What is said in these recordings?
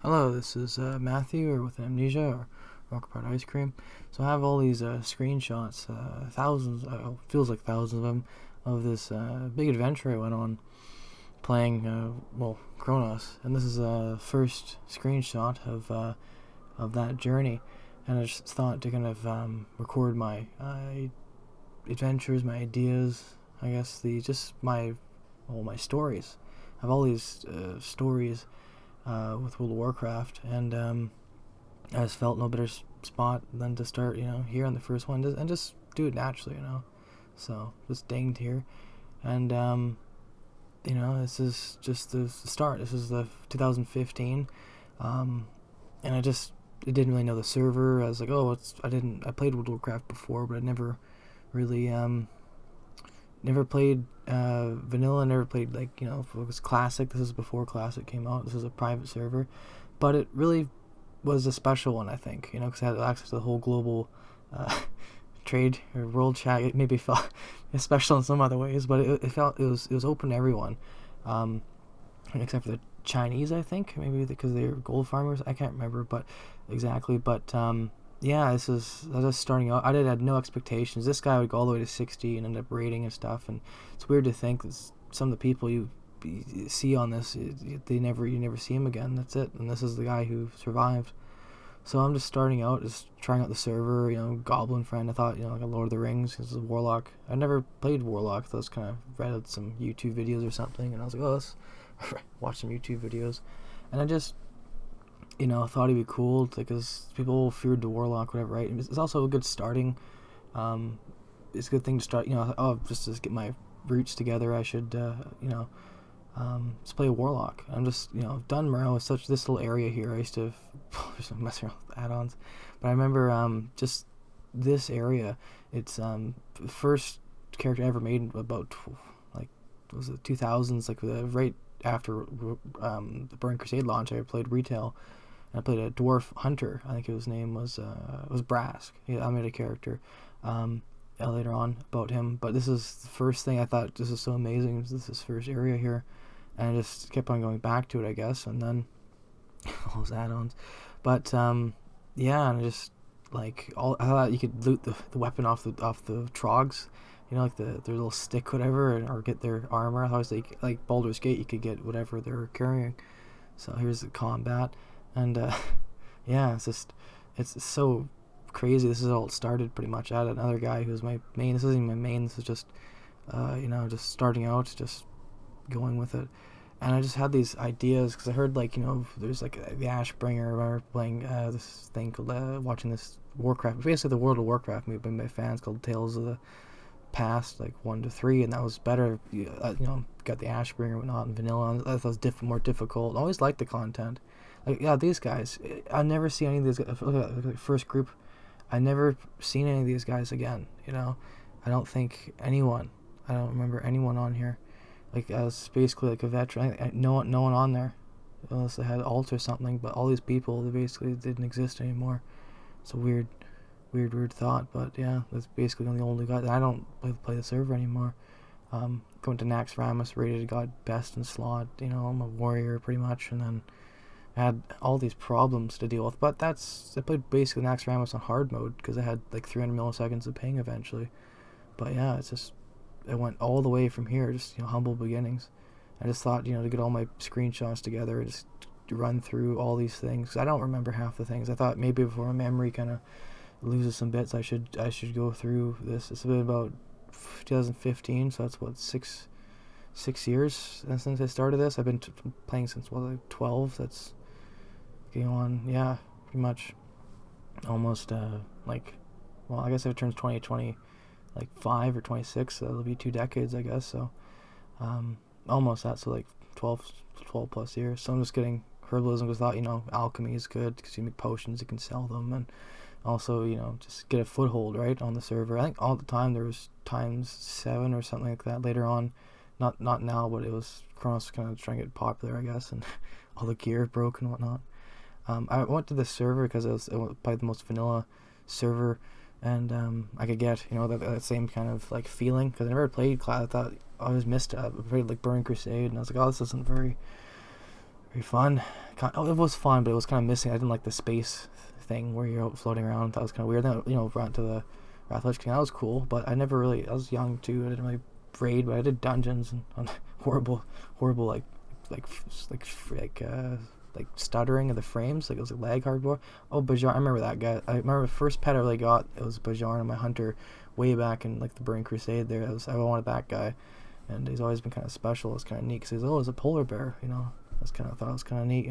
Hello, this is Matthew, or with Amnesia, or Rockapart Ice Cream. So I have all these screenshots, thousands, feels like thousands of them, of this big adventure I went on playing, Kronos. And this is a first screenshot of that journey. And I just thought to kind of record my adventures, my ideas, I guess, my stories. I have all these stories with World of Warcraft, and I just felt no better spot than to start, here on the first one, and just do it naturally. So just dinged here, and this is just the start. This is the 2015, and I didn't really know the server. I was like, oh, I played World of Warcraft before, but I never really never played vanilla. Never played, if it was classic. This is before classic came out. This is a private server, but it really was a special one, I think. Because I had access to the whole global trade or world chat. It maybe felt special in some other ways, but it was open to everyone, except for the Chinese, I think, maybe because they're gold farmers. I can't remember, but exactly. But yeah, I was just starting out. I had no expectations. This guy would go all the way to 60 and end up rating and stuff. And it's weird to think that some of the people you see on this, you never see him again. That's it. And this is the guy who survived. So I'm just starting out, just trying out the server. Goblin friend. I thought, like a Lord of the Rings. This is a Warlock. I never played Warlock. So I was kind of read some YouTube videos or something, and I was like, oh, let's watch some YouTube videos. And I just thought he'd be cool because people feared the Warlock, whatever, right? And it's also a good starting. It's a good thing to start. Just to get my roots together, I should, just play a Warlock. I'm just, Dunmerrow is such this little area here. I used to just mess around with add-ons, but I remember just this area. It's first character I ever made about was it 2000s, right after the Burning Crusade launch. I played retail. I played a dwarf hunter. I think his name was Brask. Yeah, I made a character later on about him. But this is the first thing I thought. This is so amazing. This is his first area here, and I just kept on going back to it, I guess. And then all those add-ons. But yeah, and I just I thought you could loot the weapon off the trogs. Their little stick, whatever, or get their armor. I was like Baldur's Gate, you could get whatever they're carrying. So here's the combat. And yeah, it's so crazy. This is all it started pretty much. I had another guy who's my main. This isn't even my main. This is just just starting out, just going with it. And I just had these ideas because I heard there's the Ashbringer. I remember playing this thing called watching this Warcraft, basically the World of Warcraft movie by fans, called Tales of the Past, 1 to 3, and that was better. Got the Ashbringer and whatnot and vanilla. I thought it was more difficult. I always liked the content. These guys, I never see any of these guys. First group, I never seen any of these guys again. I don't think anyone. I don't remember anyone on here. I was basically like a veteran. No one on there, unless they had alt or something. But all these people, they basically didn't exist anymore. It's a weird thought. But yeah, that's basically the only guy. I don't play the server anymore. Going to Nax Ramus, rated God best in slot. I'm a warrior pretty much, and then I had all these problems to deal with, but I played basically Nax Ramus on hard mode because I had 300 milliseconds of ping eventually. But yeah, it went all the way from here, just humble beginnings. I just thought to get all my screenshots together, just to run through all these things. I don't remember half the things. I thought maybe before my memory kind of loses some bits, I should go through this. It's been about 2015, so that's what 6 years since I started this. I've been playing since 12. That's going on, yeah, pretty much almost I guess if it turns 2020 5 or 26, so it'll be 2 decades, I guess. So almost that, so 12 plus years. So I'm just getting herbalism because I thought alchemy is good because you make potions, you can sell them, and also just get a foothold right on the server. I think all the time there was times 7 or something like that later on. Not now, but it was Kronos kind of trying to get popular, I guess, and all the gear broke and whatnot. I went to the server because it was probably the most vanilla server, and I could get that same kind of feeling because I never played class. I thought I always missed it. I played Burning Crusade, and I was like, oh, this isn't very Very fun. Oh, it was fun, but it was kind of missing. I didn't like the space thing where you're out floating around. That was kind of weird. Then, brought to the Wrath King. That was cool, but I never really. I was young too. I didn't really raid, but I did dungeons and on horrible, horrible like like like uh like stuttering of the frames. Like it was like lag hardcore. Oh, Bajar. I remember that guy. I remember the first pet I really got. It was Bajar, my hunter, way back in like the Burning Crusade. There, I wanted that guy, and he's always been kind of special. It's kind of neat because he's it's a polar bear. I thought it was kind of neat.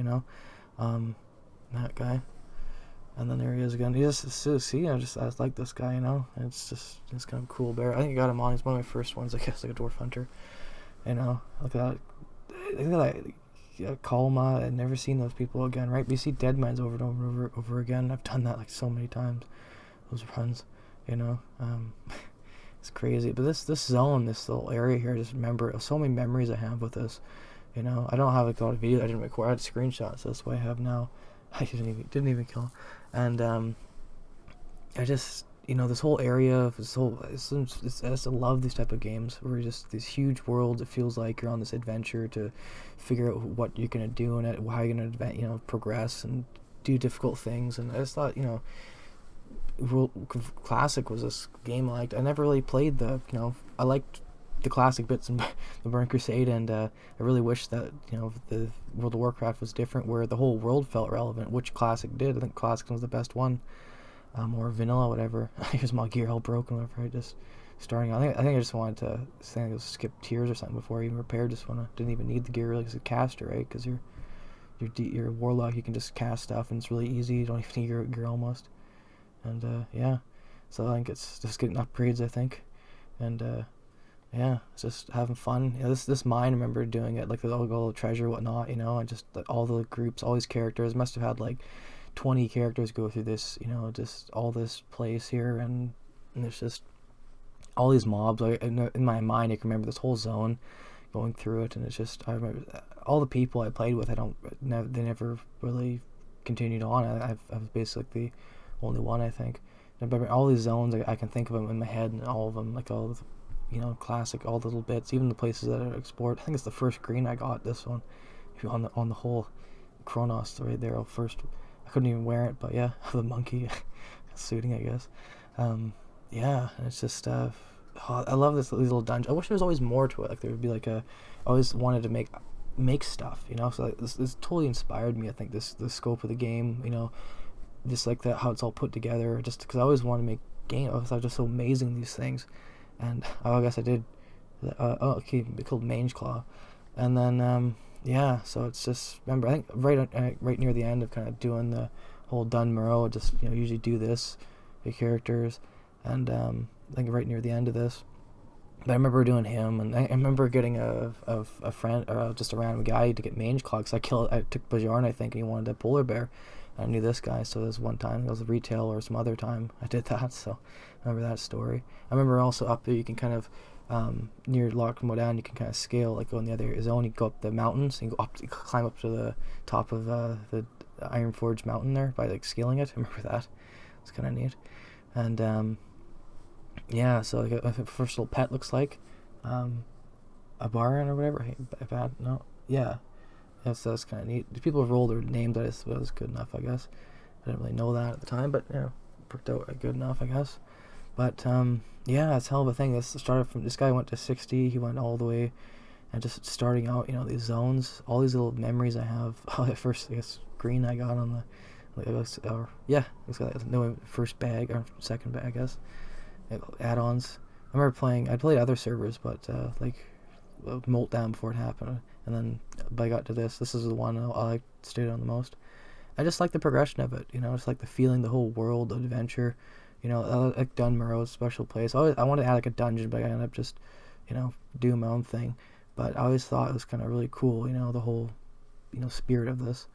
That guy. And then there he is again. He just see. I like this guy. It's kind of cool bear. I think I got him on. He's one of my first ones. I guess like a dwarf hunter. Look at that. Look at that. Yeah, Kalma. I've never seen those people again. Right? We see dead mines over and over again. I've done that like so many times. Those runs. It's crazy. But this zone, this little area here, just remember so many memories I have with this. I don't have like a lot of videos. I didn't record. I had screenshots. That's what I have now. I didn't even kill him. And I just this whole area, I just love these type of games where you're just these huge worlds. It feels like you're on this adventure to figure out what you're gonna do and how you're gonna progress and do difficult things. And I just thought Classic was this game I liked. I never really played I liked the classic bits in the Burning Crusade, and I really wish that the World of Warcraft was different, where the whole world felt relevant, which Classic did. I think Classic was the best one, or vanilla, whatever. Here's my gear all broken, whatever. Just starting out. I think I just wanted to skip tiers or something before I even repaired. Didn't even need the gear really, because it's a caster, right? Because you're a warlock, you can just cast stuff, and it's really easy. You don't even need your gear almost. And yeah, so I think it's just getting upgrades, I think, and yeah, it's just having fun. This mine, I remember doing it like all the treasure, whatnot. And just like, all the groups, all these characters. Must have had like 20 characters go through this. Just all this place here, and there's just all these mobs. In my mind, I can remember this whole zone, going through it, and it's just I remember all the people I played with. They never really continued on. I was basically the only one, I think. I remember all these zones. I can think of them in my head, and all of them, like all the classic, all the little bits, even the places that I explored. I think it's the first green I got. This one, on the whole Kronos right there. First, I couldn't even wear it, but yeah, the monkey suiting, I guess. Yeah, and it's just I love this little dungeon. I wish there was always more to it. Like there would be I always wanted to make stuff. So like, this totally inspired me. I think the scope of the game. Just like that, how it's all put together. Just because I always want to make games. I was just so amazing, these things. And I guess I did. Okay, called Mange Claw, and then yeah. So it's just remember. I think right near the end of kind of doing the whole Dun Muro, just usually do this, the characters, and I think right near the end of this. But I remember doing him, and I remember getting a friend or just a random guy to get Mange Claw. Cause I took Bajarn, I think, and he wanted a polar bear. I knew this guy, so this one time, it was a retail or some other time I did that, so I remember that story. I remember also up there you can kind of, near Loch Modan, you can kind of scale, like go in the other zone, you go up the mountains, and you climb up to the top of the Iron Forge mountain there by like scaling it. I remember that. It's kind of neat. And yeah, so like a first little pet looks like a baron or whatever. No, yeah. That's kind of neat. People have rolled their names. That was good enough, I guess. I didn't really know that at the time, but worked out good enough, I guess. But yeah, it's a hell of a thing. This guy went to 60. He went all the way, and just starting out, these zones, all these little memories I have. At first, I guess green I got on the first bag or second bag, I guess. Add-ons. I played other servers, but Meltdown before it happened, and then I got to this is the one I stayed on the most. I just like the progression of it, just like the feeling, the whole world adventure. I like Dun Muro's special place. I wanted to add like a dungeon, but I ended up just doing my own thing. But I always thought it was kind of really cool, the whole spirit of this.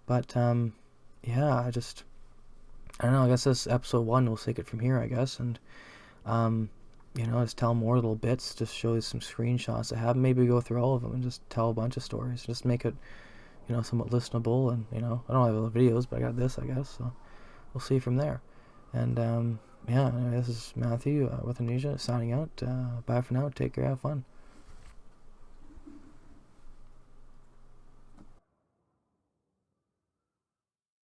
But yeah, I don't know, I guess this episode 1 will take it from here, I guess. And just tell more little bits, just show you some screenshots I have, maybe go through all of them and just tell a bunch of stories, just make it, somewhat listenable. And, I don't have other videos, but I got this, I guess, so we'll see from there. And, yeah, anyway, this is Matthew with Amnesia signing out. Bye for now, take care, have fun.